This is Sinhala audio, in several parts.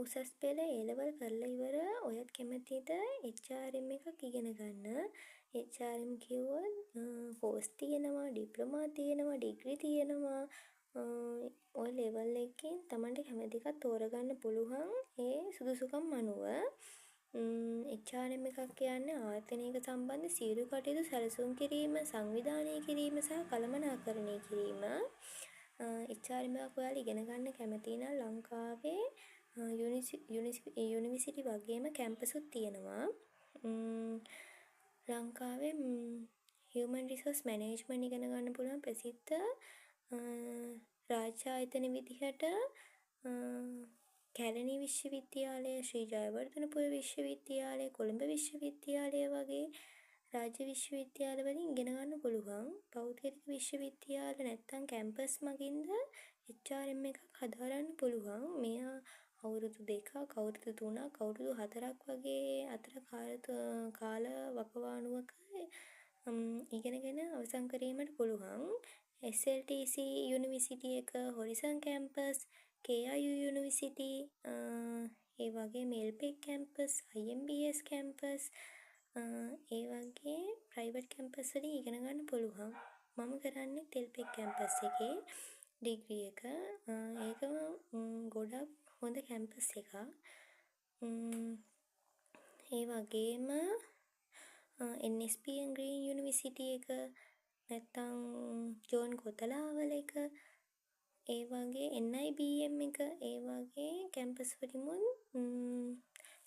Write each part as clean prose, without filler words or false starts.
උසස් පෙළ A level කරලා ඉවර ඔයත් කැමතිද HRM එකක් ඉගෙන ගන්න? HRM කිව්වොත් කෝස් තියෙනවා, ඩිප්ලෝමා තියෙනවා, ඩිග්‍රී තියෙනවා. ඔය ලෙවල් එකකින් Tamanට කැමති එකක් තෝරගන්න පුළුවන් ඒ සුදුසුකම් අනුව. HRM එකක් කියන්නේ ආයතනයක සම්බන්ධ සියලු කටයුතු සැලසුම් කිරීම, සංවිධානය කිරීම සහ කළමනාකරණය කිරීම. HRM එකක් ඔයාලා ඉගෙන ගන්න කැමති නම් ලංකාවේ යුනිවර්සිටි වගේම කැම්පසුත් තියෙනවා. ලංකාවේ human resource management ඉගෙන ගන්න පුළුවන් ප්‍රසිද්ධ රාජ්‍ය ආයතන විදිහට කැලණි විශ්වවිද්‍යාලය, ශ්‍රී ජයවර්ධනපුර විශ්වවිද්‍යාලය, කොළඹ විශ්වවිද්‍යාලය වගේ රාජ්‍ය විශ්වවිද්‍යාල වලින් ඉගෙන ගන්න පුළුවන්. පෞද්ගලික විශ්වවිද්‍යාල නැත්නම් කැම්පස් මගින්ද HRM එකක් හදාරන්න පුළුවන්. මෙයා අවුරුදු 2ක්, අවුරුදු 3ක්, අවුරුදු 4ක් වගේ අතර කාල වකවානුවක ඉගෙනගෙන අවසන් කිරීමට පුළුවන්. SLTC යුනිවර්සිටි එක, හොරිසන් කැම්පස්, KIU යුනිවර්සිටි, ඒ වගේම LPEC කැම්පස්, IMBS කැම්පස්, ඒ වගේ ප්‍රයිවට් කැම්පස් වලින් ඉගෙන ගන්න පුළුවන්. මම කරන්නේ LPEC කැම්පස් එකේ ඩිග්‍රී එක. ඒක ගොඩක් හොඳ කැම්පස් එකක්. ඒ වගේම NSPN ග්‍රීන් යුනිවර්සිටි එක නැත්නම් ජෝන් කොතලාවල එක, ඒ වගේ NIBM එක, ඒ වගේ කැම්පස් වලින්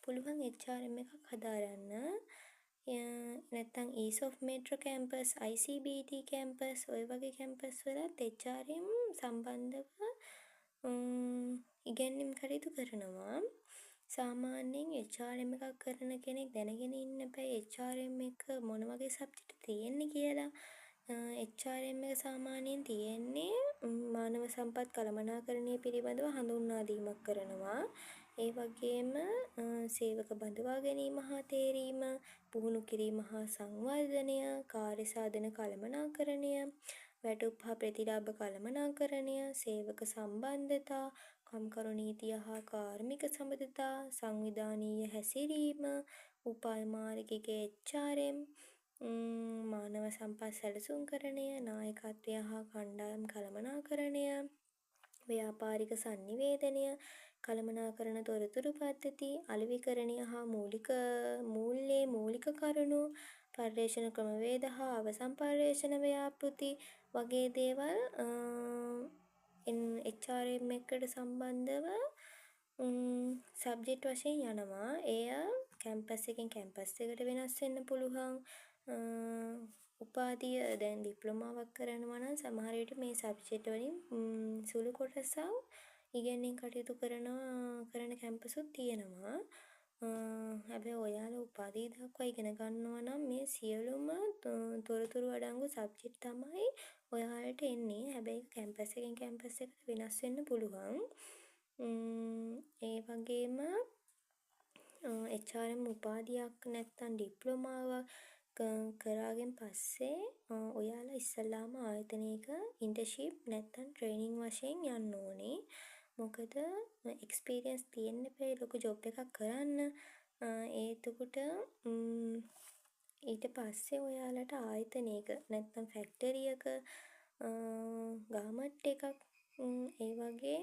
පුළුවන් HRM එකක් හදාරන්න. නැත්නම් ESOF Metro campus, ICBT campus, ඔය වගේ කැම්පස් වලත් HRM සම්බන්ධව ඉගෙනීම් කටයුතු කරනවා. සාමාන්‍යයෙන් HRM එකක් කරන කෙනෙක් දැනගෙන ඉන්න බෑ HRM එක මොන වගේ සබ්ජෙක්ට් තියෙන්නේ කියලා. HRM එක සාමාන්‍යයෙන් තියෙන්නේ මානව සම්පත් කළමනාකරණය පිළිබඳව හඳුන්වා දීමක් කරනවා. ඒ වගේම සේවක බඳවා ගැනීම හා තේරීම, පුහුණු කිරීම හා සංවර්ධනය, කාර්ය සාධන කළමනාකරණය, වැටුප් හා ප්‍රතිලාභ කළමනාකරණය, සේවක සම්බන්ධතා, කම්කරු නීතිය හා කාර්මික සබඳතා, සංවිධානීය හැසිරීම, උපාය මාර්ගික HRM, මානව සම්පත් සැලසුම්කරණය, නායකත්වය හා කණ්ඩායම් කළමනාකරණය, ව්‍යාපාරික sannivedanaය, කළමනාකරණ තොරතුරු පද්ධති, අලෙවිකරණය හා මූලික කරුණු, පර්යේෂණ ක්‍රමවේද හා අවසන් පර්යේෂණ ව්‍යාපෘති වගේ දේවල් HRM එකට සම්බන්ධව සබ්ජෙක්ට් වශයෙන් යනවා. එය කැම්පස් එකෙන් කැම්පස් එකට වෙනස් වෙන්න පුළුවන්. උපාධිය දැන් ඩිප්ලෝමාවක් කරනවා නම් සමහර විට මේ සබ්ජෙක්ට් වලින් සුළු කොටසක් ඉගෙනීම් කටයුතු කරන කැම්පසුත් තියෙනවා. හැබැයි ඔයාලා උපාධිය දක්වා ඉගෙන ගන්නවා නම් මේ සියලුම තොරතුරු අඩංගු සබ්ජෙක්ට් තමයි ඔයාලට එන්නේ. හැබැයි කැම්පස් එකෙන් කැම්පස් එකට වෙනස් වෙන්න පුළුවන්. ඒ වගේම HRM උපාධියක් නැත්නම් ඩිප්ලෝමාවක් කරාගෙන පස්සේ ඔයාලා ඉස්සල්ලාම ආයතනයක ඉන්ටර්න්ෂිප් නැත්නම් ට්‍රේනින් වශයෙන් යන්න ඕනේ. මොකද එක්ස්පීරියන්ස් තියෙන්න බෑ ලොකු ජොබ් එකක් කරන්න. එතකොට ඊට පස්සේ ඔයාලට ආයතනයක නැත්නම් ෆැක්ටරි එක, ගාමට් එකක්, ඒ වගේ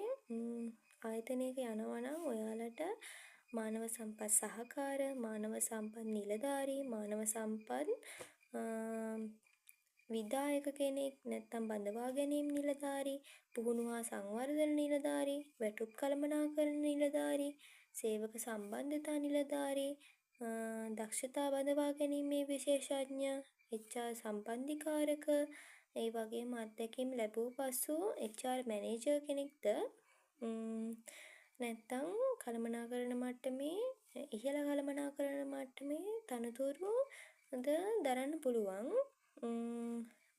ආයතනයක යනවා නම් ඔයාලට මානව සම්පත් සහකාර, මානව සම්පත් නිලධාරී, මානව සම්පත් විධායක කෙනෙක් නැත්නම් බඳවා ගැනීම් නිලධාරී, පුහුණු හා සංවර්ධන නිලධාරී, වැටුප් කළමනාකරණ නිලධාරී, සේවක සම්බන්ධතා නිලධාරී, දක්ෂතා බඳවා ගැනීමේ විශේෂඥ, HR සම්බන්ධීකාරක, ඒ වගේම අත්දැකීම් ලැබූ පසු HR මැනේජර් කෙනෙක්ද නැත්නම් කළමනාකරණ මට්ටමේ ඉහළ කළමනාකරණ මට්ටමේ තනතුරු දරන්න පුළුවන්.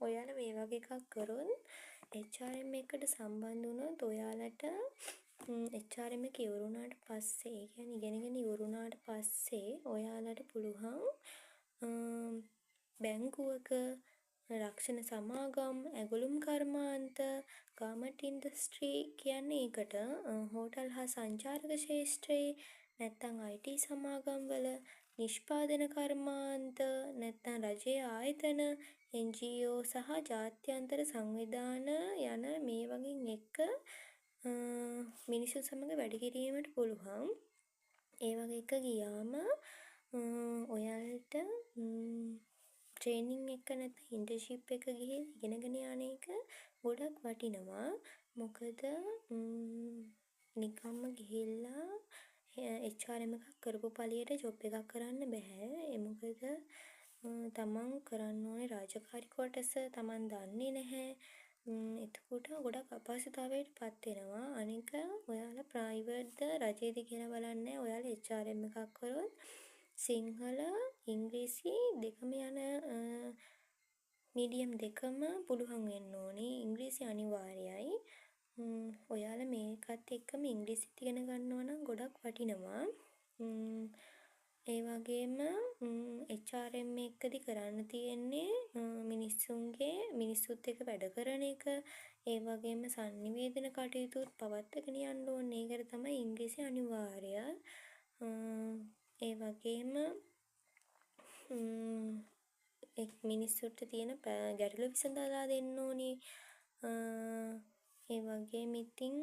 ඔයාලා මේ වගේ එකක් කරොත් HRM එකට සම්බන්ධ වුණොත් ඔයාලට HRM එක ඉවර වුණාට පස්සේ, ඒ කියන්නේ ඉගෙනගෙන ඉවර වුණාට පස්සේ ඔයාලට පුළුවන් බැංකුවක රක්ෂණ සමාගම්, ඇගලුම් කර්මාන්ත, ගාමන්ට් ඉන්ඩස්ට්‍රි කියන්නේ ඒකට. හෝටල් හා සංචාරක ක්ෂේත්‍රයේ නැත්නම් IT සමාගම් වල නිෂ්පාදන කර්මාන්ත නැත්නම් රජයේ ආයතන NGO සහ ජාත්‍යන්තර සංවිධාන යන මේ වගේ එක්ක මිනිසුන් සමග වැඩ කිරීමට පුළුවන්. ඒ වගේ එක ගියාම ඔයාලට ට්‍රේනින් එක නැත්නම් ඉන්ටර්න්ෂිප් එක ගිහින් ඉගෙනගෙන යන එක ගොඩක් වටිනවා. මොකද නිකම්ම ගිහිල්ලා HRM එකක් කරපු පළියට ජොබ් එකක් කරන්න බෑ. ඒ මොකද තමන් කරන්න ඕනේ රාජකාරි කොටස තමන් දන්නේ නැහැ. එතකොට ගොඩක් අපහසුතාවයට පත් වෙනවා. අනික ඔයාලා ප්‍රයිවට්ද රජයේද කියලා බලන්නේ ඔයාලා HRM එකක් කරොත් සිංහල ඉංග්‍රීසි දෙකම යන මීඩියම් දෙකම පුළුවන් වෙන්න ඕනේ. ඉංග්‍රීසි අනිවාර්යයි. ඔයාලා මේකත් එක්කම ඉංග්‍රීසිත් ඉගෙන ගන්නවා නම් ගොඩක් වටිනවා. ඒ වගේම HRM එකදී කරන්න තියෙන්නේ මිනිස්සුත් එක්ක වැඩ කරන එක. ඒ වගේම sannivedana කටයුතුත් පවත්වාගෙන යන්න ඕනේ. ඒකට තමයි ඉංග්‍රීසි අනිවාර්ය. ඒ වගේම මිනිස්සුන්ට තියෙන ගැටලු විසඳලා දෙන්න ඕනේ. ඒ වගේම ඉතින්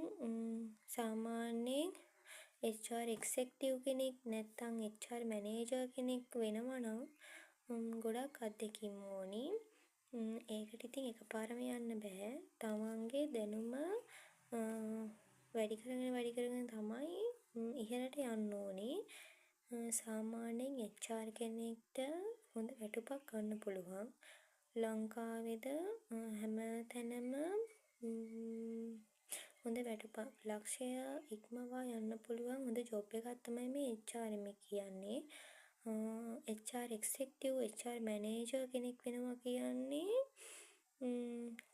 සාමාන්‍යයෙන් HR එක්සෙකියුටිව් කෙනෙක් නැත්නම් HR මැනේජර් කෙනෙක් වෙනවා නම් ගොඩක් අත්දැකීම් ඕනි. ඒකට ඉතින් එකපාරම යන්න බෑ. තමන්ගේ දැනුම වැඩි කරගෙන තමයි ඉහළට යන්න ඕනි. සාමාන්‍යයෙන් HR කෙනෙක්ට හොඳ වැටුපක් ගන්න පුළුවන්. ලංකාවේද හැම තැනම හොඳ වැටුපක් ලක්ෂය ඉක්මවා යන්න පුළුවන් හොඳ ජොබ් එකක් තමයි මේ HRM කියන්නේ. HR එක්සෙකියුටිව් HR මැනේජර් කෙනෙක් වෙනවා කියන්නේ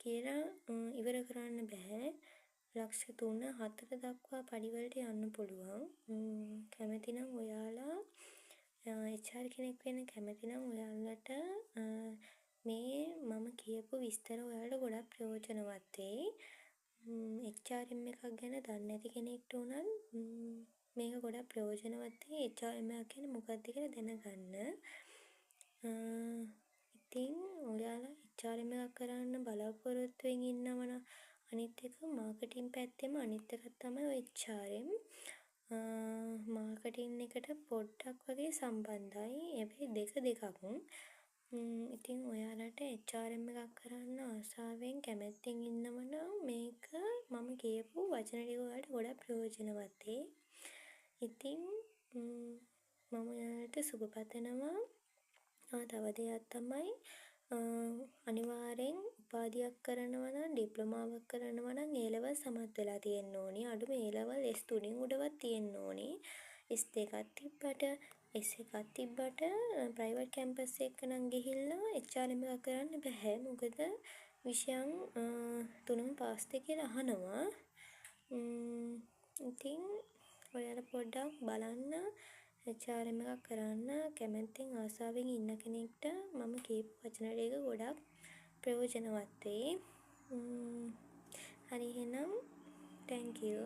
කියලා ඉවර කරන්න බෑ. ලක්ෂ 3-4 දක්වා පඩිවලට යන්න පුළුවන්. කැමති නම් ඔයාලා HR කෙනෙක් වෙන්න කැමති නම් ඔයාලට මේ මම කියපු විස්තර ඔයාලට ගොඩක් ප්‍රයෝජනවත් වෙයි. HRM එකක් ගැන දන්නේ නැති කෙනෙක්ට උනත් මේක ගොඩක් ප්‍රයෝජනවත් වෙයි. HRM එක කියන්නේ මොකක්ද කියලා දැනගන්න. ඉතින් ඔයාලා HRM එකක් කරන්න බලාපොරොත්තු වෙමින් ඉන්නවනම් අනිත් එක මාකටිං පැත්තෙම අනිත් එකක් තමයි ඔය HRM. මාකටිං එකට පොඩ්ඩක් වගේ සම්බන්ධයි. හැබැයි දෙකක්. ඉතින් ඔයාලට HRM එකක් කරන්න ආසාවෙන් කැමැත්තෙන් ඉන්නවනම් මේක මම කියපු වචන ටික ඔයාලට ගොඩක් ප්‍රයෝජනවත් වෙයි. ඉතින් මම ඔයාලට සුබ පතනවා. තව දෙයක් තමයි අනිවාර්යෙන් උපාධියක් කරනවා නම් ඩිප්ලෝමාවක් කරනවා නම් A level සමත් වෙලා තියෙන්න ඕනි. අඩුම A level S3 උඩවත් තියෙන්න ඕනි. S2 එකක් තිබ්බට S1 එකක් තිබ්බට ප්‍රයිවට් කැම්පස් එක නම් ගිහිල්ලා HRM එකක් කරන්න බෑ. මොකද විෂයන් 3ම පාස්ද කියලා අහනවා. ඉතින් ඔයාලා පොඩ්ඩක් බලන්න HRM එකක් කරන්න කැමැත්තෙන් ආසාවෙන් ඉන්න කෙනෙක්ට මම කියපු වචන ටික ගොඩක් ප්‍රයෝජනවත් වෙයි. හරි එහෙනම් thank you.